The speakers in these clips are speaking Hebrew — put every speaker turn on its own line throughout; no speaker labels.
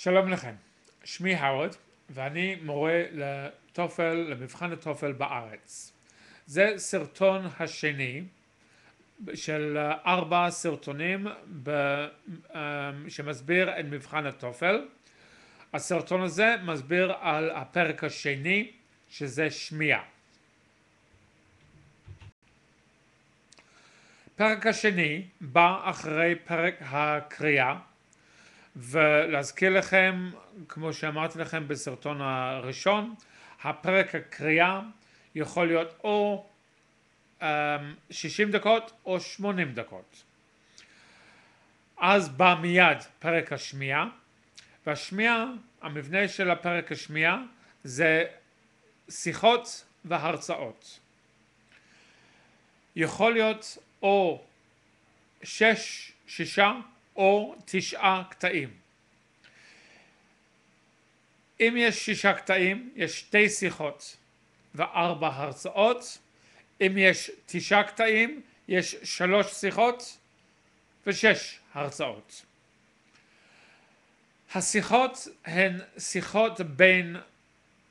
שלום לכם, שמי הווארד ואני מורה לטופל, למבחן הטופל בארץ. זה סרטון השני של 4 סרטונים שמסביר את מבחן הטופל. הסרטון הזה מסביר על הפרק השני שזה שמיעה. הפרק השני בא אחרי פרק הקריאה, ולהזכיר לכם, כמו שאמרתי לכם בסרטון הראשון, הפרק הקריאה יכול להיות או 60 דקות או 80 דקות. אז בא מיד פרק השמיעה, והשמיעה, המבנה של הפרק השמיעה זה שיחות והרצאות. יכול להיות או 6 או 9 קטעים. אם יש 6 קטעים, יש 2 שיחות ו4 הרצאות. אם יש 9 קטעים, יש 3 שיחות ו6 הרצאות. השיחות הן שיחות בין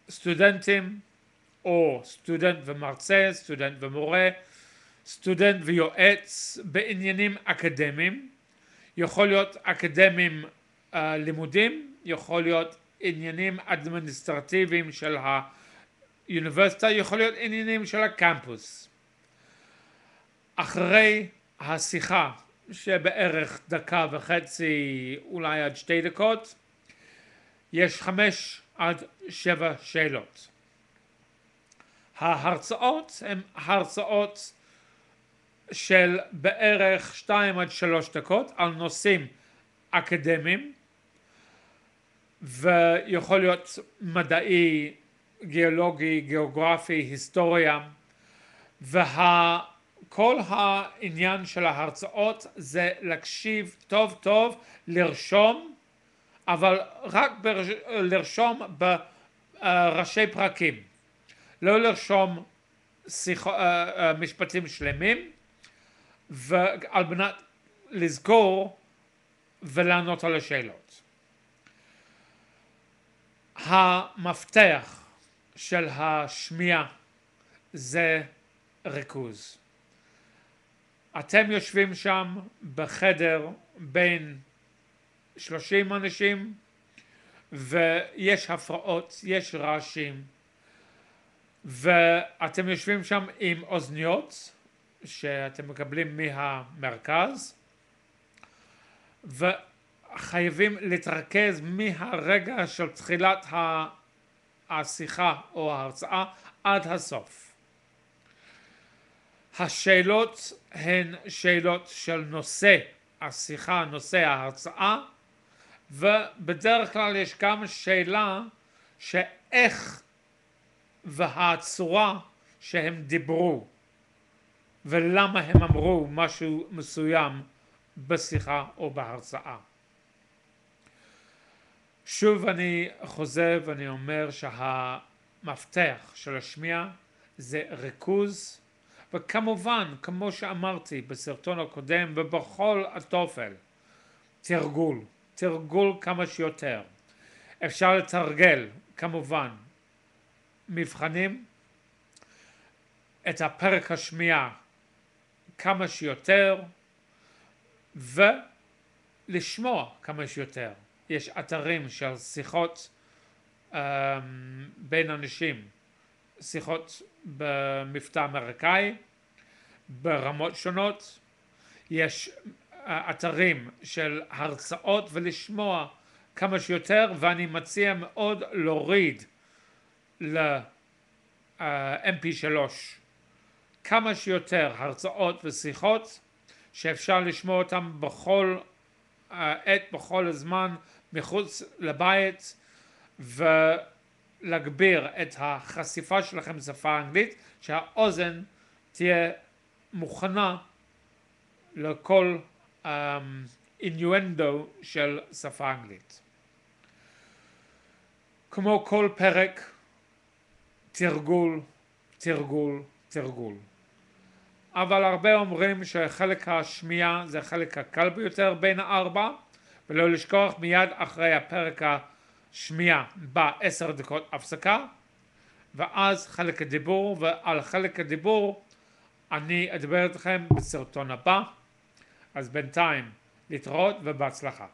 סטודנטים או סטודנט ומרצה, סטודנט ומורה, סטודנט ויועץ בעניינים אקדמיים. יכול להיות אקדמיים לימודים, יכול להיות עניינים אדמיניסטרטיביים של האוניברסיטה, יכול להיות עניינים של הקמפוס. אחרי השיחה שבערך 1.5 דקות, אולי עד 2 דקות, יש 5 עד 7 שאלות. ההרצאות הן הרצאות של בערך 2 עד 3 דקות על נושאים אקדמיים, ויכול להיות מדעי, גיאולוגי, גיאוגרפי, היסטוריה, וכל העניין של ההרצאות זה להקשיב טוב טוב, לרשום, אבל רק לרשום בראשי פרקים, לא לרשום משפטים שלמים, ועל מנת לזכור ולענות על השאלות. המפתח של השמיעה זה ריכוז. אתם יושבים שם בחדר בין 30 אנשים ויש הפרעות, יש רעשים, ואתם יושבים שם עם אוזניות שאתם מקבלים מהמרכז, וחייבים להתרכז מהרגע של תחילת השיחה או ההרצאה עד הסוף. השאלות הן שאלות של נושא השיחה, נושא ההרצאה, ובדרך כלל יש גם שאלה שאיך והצורה שהם דיברו ולמה הם אמרו משהו מסוים בשיחה או בהרצאה. שוב אני חוזר ואני אומר שהמפתח של השמיעה זה ריכוז, וכמובן, כמו שאמרתי בסרטון הקודם ובכל הטופל, תרגול כמה שיותר. אפשר לתרגל כמובן מבחנים, את הפרק השמיעה כמה שיותר, ולשמוע כמה שיותר. יש אתרים של שיחות בין אנשים, שיחות במבטא אמריקאי ברמות שונות. יש אתרים של הרצאות ולשמוע כמה שיותר, ואני מציע מאוד להוריד ל-MP3 כמה שיותר הרצאות ושיחות שאפשר לשמוע אותם בכל עת, בכל הזמן, מחוץ לבית, ולהגביר את החשיפה שלכם בשפה האנגלית, שהאוזן תהיה מוכנה לכל אינואנדו של שפה אנגלית. כמו כל פרק, תרגול. אבל הרבה אומרים שחלק השמיעה זה החלק הקל ביותר בין 4, ולא לשכוח מיד אחרי הפרק השמיעה ב10 דקות הפסקה, ואז חלק הדיבור, ועל חלק הדיבור אני אדבר איתכם בסרטון הבא. אז בינתיים להתראות ובהצלחה.